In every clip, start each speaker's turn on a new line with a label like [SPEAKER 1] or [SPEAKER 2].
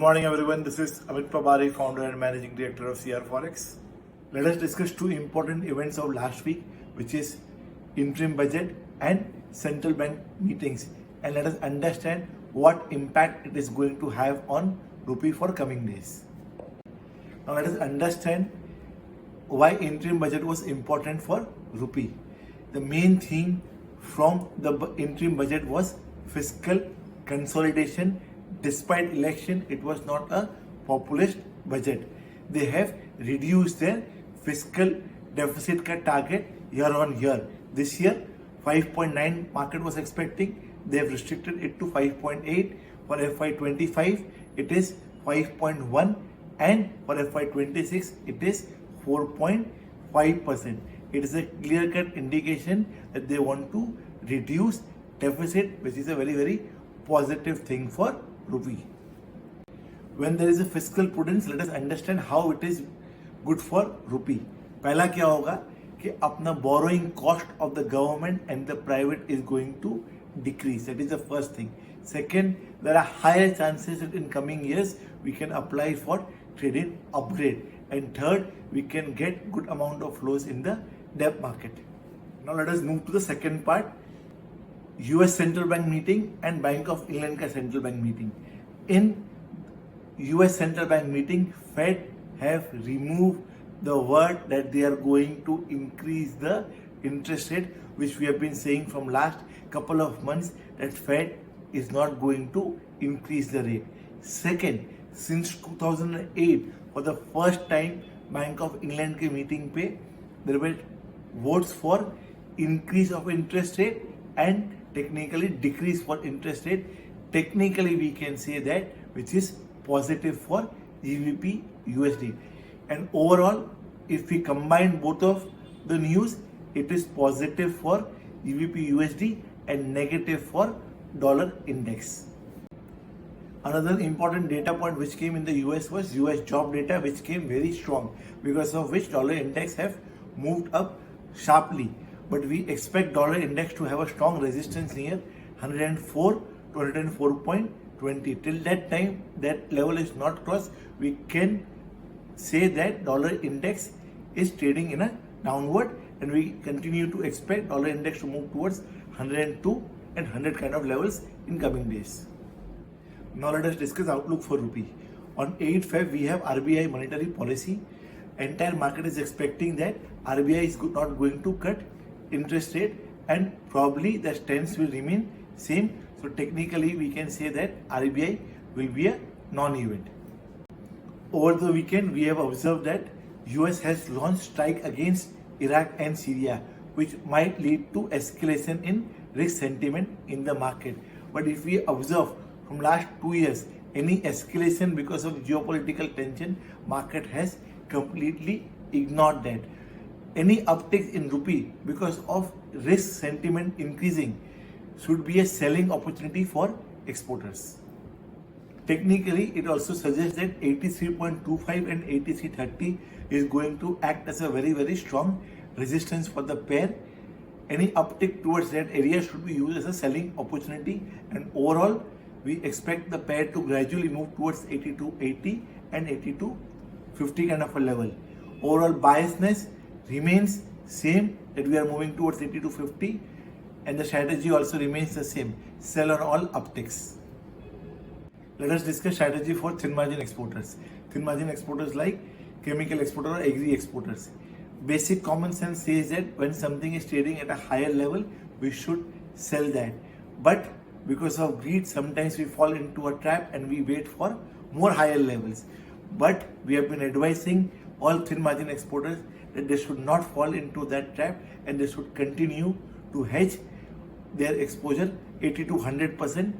[SPEAKER 1] morning everyone, this is Amit Pabari, founder and managing director of CR Forex. Let us discuss two important events of last week, which is interim budget and central bank meetings, and let us understand what impact it is going to have on rupee for coming days. Now let us understand why interim budget was important for rupee. The main theme from the interim budget was fiscal consolidation. Despite election, it was not a populist budget. They have reduced their fiscal deficit ka target year on year. This year, 5.9 market was expecting. They have restricted it to 5.8. For FY25, it is 5.1, and for FY26, it is 4.5%. It is a clear-cut indication that they want to reduce deficit, which is a very, very positive thing for rupee. When there is a fiscal prudence, let us understand how it is good for rupee. पहला क्या होगा कि अपना borrowing cost of the government and the private is going to decrease. That is the first thing. Second, there are higher chances that in coming years we can apply for credit upgrade. And third, we can get good amount of flows in the debt market. Now let us move to the second part. US Central Bank meeting and Bank of England ka Central Bank meeting. In US Central Bank meeting, Fed have removed the word that they are going to increase the interest rate, which we have been saying from last couple of months that Fed is not going to increase the rate. Second, since 2008, for the first time, Bank of England ke meeting pe, there were votes for increase of interest rate and technically decrease for interest rate. Technically we can say that, which is positive for GBP USD. And overall, if we combine both of the news, it is positive for GBP USD and negative for dollar index. Another important data point which came in the US was US job data, which came very strong, because of which dollar index have moved up sharply. But we expect dollar index to have a strong resistance near 104 to 104.20. Till that time, that level is not crossed, we can say that dollar index is trading in a downward, and we continue to expect dollar index to move towards 102 and 100 kind of levels in coming days. Now let us discuss outlook for rupee. On 8th Feb, we have RBI monetary policy. Entire market is expecting that RBI is not going to cut interest rate, and probably the stance will remain same. So technically we can say that RBI will be a non-event. Over the weekend, we have observed that US has launched strike against Iraq and Syria, which might lead to escalation in risk sentiment in the market. But if we observe from last 2 years, any escalation because of geopolitical tension, market has completely ignored that. Any uptick in rupee because of risk sentiment increasing should be a selling opportunity for exporters. Technically, it also suggests that 83.25 and 83.30 is going to act as a very, very strong resistance for the pair. Any uptick towards that area should be used as a selling opportunity, and overall, we expect the pair to gradually move towards 82.80 and 82.50 kind of a level. Overall biasness remains same, that we are moving towards 82.50, and the strategy also remains the same, sell on all upticks. Let us discuss strategy for thin margin exporters. Thin margin exporters like chemical exporter or agri exporters. Basic common sense says that when something is trading at a higher level, we should sell that. But because of greed, sometimes we fall into a trap and we wait for more higher levels. But we have been advising all thin margin exporters that they should not fall into that trap, and they should continue to hedge their exposure 80 to 100%.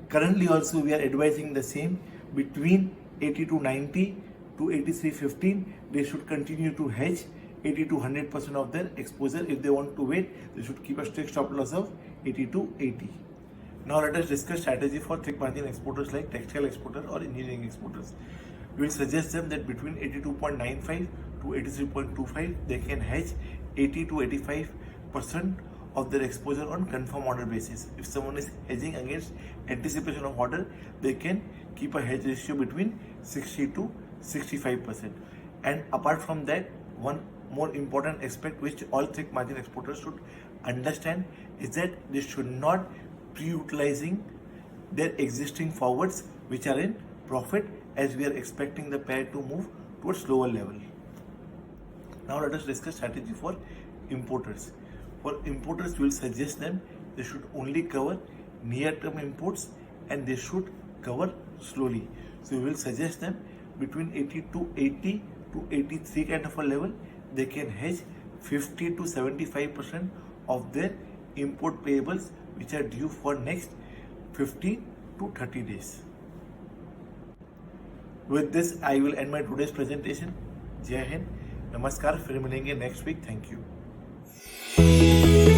[SPEAKER 1] Currently also we are advising the same, between 80 to 90 to 83.15. They should continue to hedge 80 to 100% of their exposure. If they want to wait, they should keep a strict stop loss of 80 to 80. Now let us discuss strategy for thick margin exporters like textile exporters or engineering exporters. We will suggest them that between 82.95 to 83.25, they can hedge 80 to 85% of their exposure on confirm order basis. If someone is hedging against anticipation of order, they can keep a hedge ratio between 60 to 65%. And apart from that, one more important aspect which all thick margin exporters should understand is that they should not pre-utilizing their existing forwards which are in profit, as we are expecting the pair to move towards lower level. Now let us discuss strategy for importers. For importers, we will suggest them they should only cover near-term imports and they should cover slowly. So we will suggest them between 80 to 83 kind of a level, they can hedge 50 to 75% of their import payables which are due for next 15 to 30 days. With this, I will end my today's presentation. Jai Hind, Namaskar, फिर मिलेंगे next week. Thank you.